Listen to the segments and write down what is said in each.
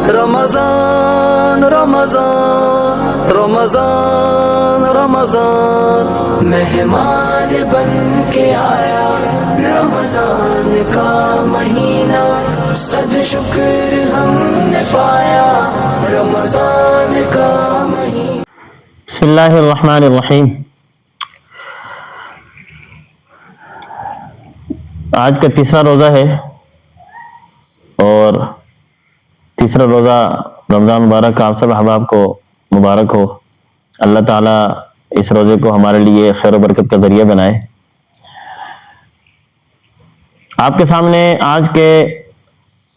رمضان رمضان رمضان رمضان مہمان بن کے آیا رمضان کا مہینہ، صد شکر ہم نے پایا رمضان کا مہینہ۔ بسم اللہ الرحمن الرحیم۔ آج کا تیسرا روزہ ہے اور تیسرا روزہ رمضان مبارک آپ سب احباب کو مبارک ہو۔ اللہ تعالیٰ اس روزے کو ہمارے لیے خیر و برکت کا ذریعہ بنائے۔ آپ کے سامنے آج کے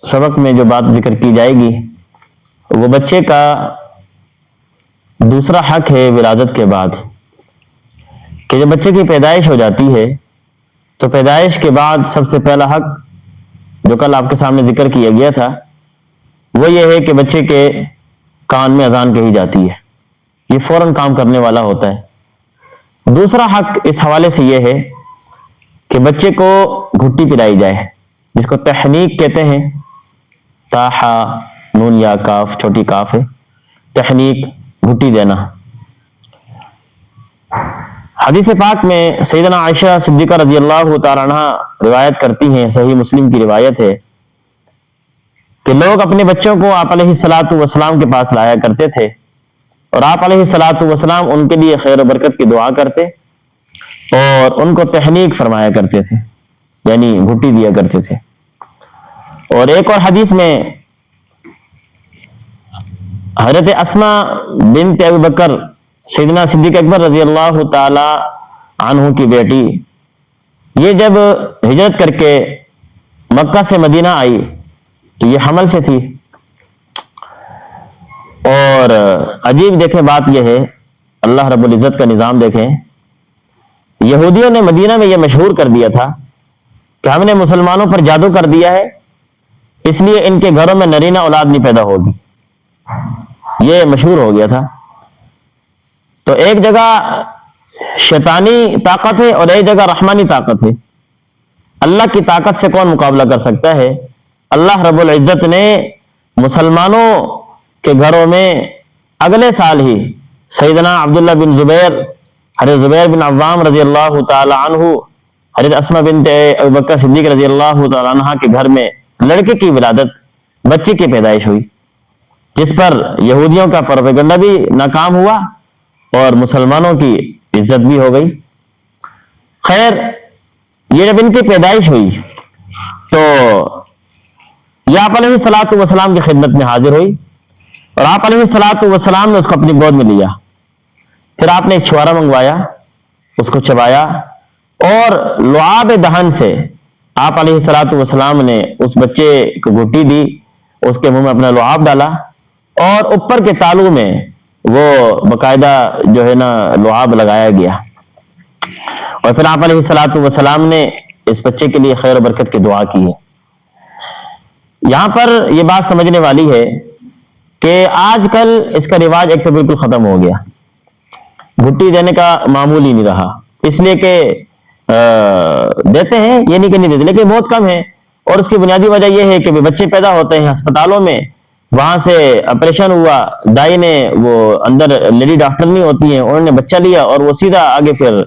سبق میں جو بات ذکر کی جائے گی وہ بچے کا دوسرا حق ہے ولادت کے بعد، کہ جب بچے کی پیدائش ہو جاتی ہے تو پیدائش کے بعد سب سے پہلا حق جو کل آپ کے سامنے ذکر کیا گیا تھا وہ یہ ہے کہ بچے کے کان میں اذان کہی جاتی ہے، یہ فوراً کام کرنے والا ہوتا ہے۔ دوسرا حق اس حوالے سے یہ ہے کہ بچے کو گھٹی پلائی جائے، جس کو تحنیک کہتے ہیں، تا ہا نون یا کاف چھوٹی کاف ہے، تحنیک گھٹی دینا۔ حدیث پاک میں سیدنا عائشہ صدیقہ رضی اللہ تعالیٰ عنہ روایت کرتی ہیں، صحیح مسلم کی روایت ہے کہ لوگ اپنے بچوں کو آپ علیہ الصلوۃ والسلام کے پاس لایا کرتے تھے اور آپ علیہ الصلوۃ والسلام ان کے لیے خیر و برکت کی دعا کرتے اور ان کو تحنیک فرمایا کرتے تھے، یعنی گھٹی دیا کرتے تھے۔ اور ایک اور حدیث میں حضرت اسماء بنت ابی بکر سیدنا صدیق اکبر رضی اللہ تعالی عنہ کی بیٹی، یہ جب ہجرت کر کے مکہ سے مدینہ آئی تو یہ حمل سے تھی، اور عجیب دیکھیں بات یہ ہے، اللہ رب العزت کا نظام دیکھیں، یہودیوں نے مدینہ میں یہ مشہور کر دیا تھا کہ ہم نے مسلمانوں پر جادو کر دیا ہے، اس لیے ان کے گھروں میں نرینہ اولاد نہیں پیدا ہوگی، یہ مشہور ہو گیا تھا۔ تو ایک جگہ شیطانی طاقت ہے اور ایک جگہ رحمانی طاقت ہے، اللہ کی طاقت سے کون مقابلہ کر سکتا ہے؟ اللہ رب العزت نے مسلمانوں کے گھروں میں اگلے سال ہی سیدنا عبداللہ بن زبیر، حضرت زبیر بن عوام رضی اللہ تعالی عنہ، حضرت اسماء بنت ابی بکر صدیق رضی اللہ تعالی عنہ کے گھر میں لڑکے کی ولادت، بچے کی پیدائش ہوئی، جس پر یہودیوں کا پروپیگنڈا بھی ناکام ہوا اور مسلمانوں کی عزت بھی ہو گئی۔ خیر، یہ جب ان کی پیدائش ہوئی تو یہ آپ علیہ الصلوۃ والسلام کی خدمت میں حاضر ہوئی اور آپ علیہ الصلوۃ والسلام نے اس کو اپنی گود میں لیا، پھر آپ نے ایک چھوارا منگوایا، اس کو چبایا اور لعاب دہن سے آپ علیہ الصلوۃ والسلام نے اس بچے کو گھٹی دی، اس کے منہ میں اپنا لعاب ڈالا اور اوپر کے تالو میں وہ باقاعدہ جو ہے نا لعاب لگایا گیا، اور پھر آپ علیہ الصلوۃ والسلام نے اس بچے کے لیے خیر و برکت کی دعا کی ہے۔ یہاں پر یہ بات سمجھنے والی ہے کہ آج کل اس کا رواج ایک تو بالکل ختم ہو گیا، گھٹی دینے کا معمول ہی نہیں رہا، اس لیے کہ دیتے ہیں، یہ نہیں کہ نہیں دیتے، لیکن بہت کم ہے، اور اس کی بنیادی وجہ یہ ہے کہ بچے پیدا ہوتے ہیں ہسپتالوں میں، وہاں سے آپریشن ہوا، دائی نے وہ اندر لیڈی ڈاکٹر نہیں ہوتی ہیں، انہوں نے بچہ لیا اور وہ سیدھا آگے پھر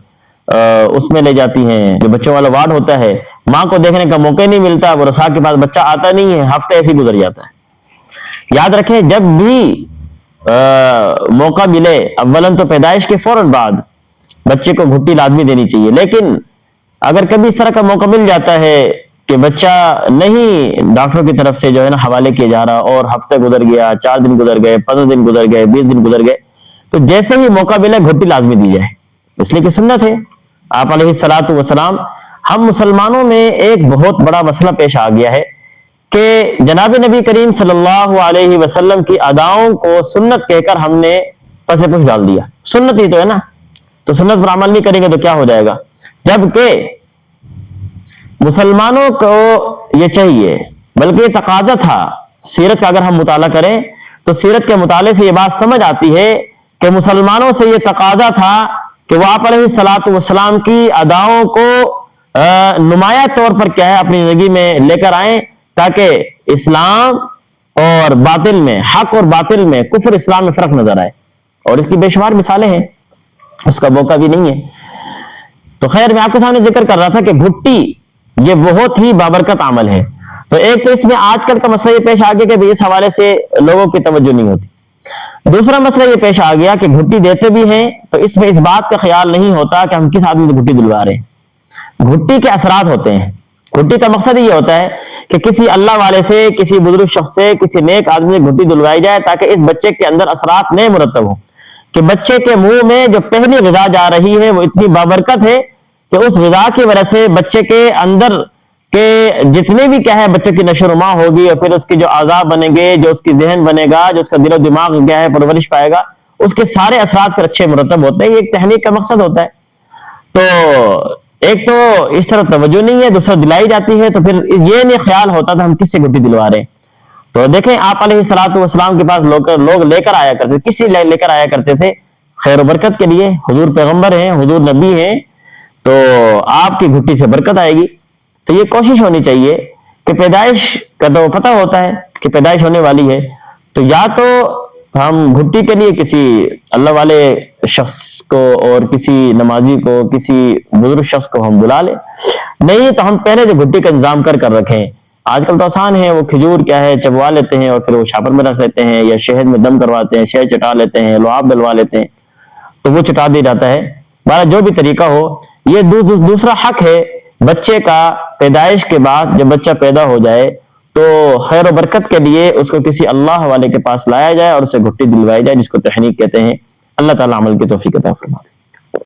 اس میں لے جاتی ہیں جو بچوں والا وارڈ ہوتا ہے، ماں کو دیکھنے کا موقع نہیں ملتا، وہ رسا کے پاس بچہ آتا نہیں ہے، ہفتے ایسے گزر جاتا ہے۔ یاد رکھیں، جب بھی موقع ملے، اولاً تو پیدائش کے فوراً بعد بچے کو گھٹی لازمی دینی چاہیے، لیکن اگر کبھی اس طرح کا موقع مل جاتا ہے کہ بچہ نہیں ڈاکٹر کی طرف سے جو ہے نا حوالے کیا جا رہا اور ہفتے گزر گیا، 4 دن گزر گئے، 15 دن گزر گئے، 20 دن گزر گئے، تو جیسے ہی موقع ملے گھٹی لازمی دی جائے، اس لیے کہ سنت ہے آپ علیہ الصلوۃ والسلام۔ ہم مسلمانوں میں ایک بہت بڑا مسئلہ پیش آ گیا ہے کہ جناب نبی کریم صلی اللہ علیہ وسلم کی اداؤں کو سنت کہہ کر ہم نے پس پش ڈال دیا، سنت ہی تو ہے نا، تو سنت پر عمل نہیں کریں گے تو کیا ہو جائے گا؟ جبکہ مسلمانوں کو یہ چاہیے، بلکہ یہ تقاضا تھا، سیرت کا اگر ہم مطالعہ کریں تو سیرت کے مطالعے سے یہ بات سمجھ آتی ہے کہ مسلمانوں سے یہ تقاضا تھا کہ وہ آپ علیہ الصلوۃ والسلام کی اداؤں کو نمایاں طور پر کیا ہے اپنی زندگی میں لے کر آئیں، تاکہ اسلام اور باطل میں، حق اور باطل میں، کفر اسلام میں فرق نظر آئے، اور اس کی بے شمار مثالیں ہیں، اس کا موقع بھی نہیں ہے۔ تو خیر، میں آپ کے سامنے ذکر کر رہا تھا کہ گھٹی یہ بہت ہی بابرکت عمل ہے۔ تو ایک تو اس میں آج کل کا مسئلہ یہ پیش آ گیا کہ اس حوالے سے لوگوں کی توجہ نہیں ہوتی۔ دوسرا مسئلہ یہ پیش آ گیا کہ گھٹی دیتے بھی ہیں تو اس میں اس بات کا خیال نہیں ہوتا کہ ہم کس آدمی کو گھٹی دلوا رہے ہیں۔ گھٹی کے اثرات ہوتے ہیں، گھٹی کا مقصد یہ ہوتا ہے کہ کسی اللہ والے سے، کسی بزرگ شخص سے، کسی نیک آدمی سے گھٹی دلوائی جائے تاکہ اس بچے کے اندر اثرات نئے مرتب ہوں، کہ بچے کے منہ میں جو پہلی غذا جا رہی ہے وہ اتنی بابرکت ہے کہ اس غذا کی وجہ سے بچے کے اندر کہ جتنے بھی کیا ہے بچے کی نشو و نما ہوگی، اور پھر اس کے جو اعضاء بنیں گے، جو اس کی ذہن بنے گا، جو اس کا دل و دماغ کیا ہے پرورش پائے گا، اس کے سارے اثرات پھر اچھے مرتب ہوتے ہیں۔ یہ ایک تحریک کا مقصد ہوتا ہے۔ تو ایک تو اس طرح توجہ نہیں ہے، دوسرا دلائی جاتی ہے، تو پھر یہ نہیں خیال ہوتا تھا ہم کس سے گھٹی دلوا رہے ہیں۔ تو دیکھیں آپ علیہ الصلوۃ والسلام کے پاس لوگ لے کر آیا کرتے تھے، کسی لے کر آیا کرتے تھے خیر و برکت کے لیے۔ حضور پیغمبر ہیں، حضور نبی ہیں، تو آپ کی گھٹی سے برکت آئے گی۔ تو یہ کوشش ہونی چاہیے کہ پیدائش کا تو پتہ ہوتا ہے کہ پیدائش ہونے والی ہے، تو یا تو ہم گھٹی کے لیے کسی اللہ والے شخص کو اور کسی نمازی کو، کسی بزرگ شخص کو ہم بلا لیں، نہیں تو ہم پہلے جو گھٹی کا انتظام کر رکھیں۔ آج کل تو آسان ہے، وہ کھجور کیا ہے چبوا لیتے ہیں اور پھر وہ چھاپر میں رکھ لیتے ہیں، یا شہد میں دم کرواتے ہیں، شہد چٹا لیتے ہیں، لعاب ڈلوا لیتے ہیں تو وہ چٹا دیا جاتا ہے۔ بہرحال جو بھی طریقہ ہو، یہ دوسرا حق ہے بچے کا پیدائش کے بعد جب بچہ پیدا ہو جائے تو خیر و برکت کے لیے اس کو کسی اللہ والے کے پاس لایا جائے اور اسے گھٹی دلوائی جائے، جس کو تحنیک کہتے ہیں۔ اللہ تعالیٰ عمل کی توفیق عطا فرمائے۔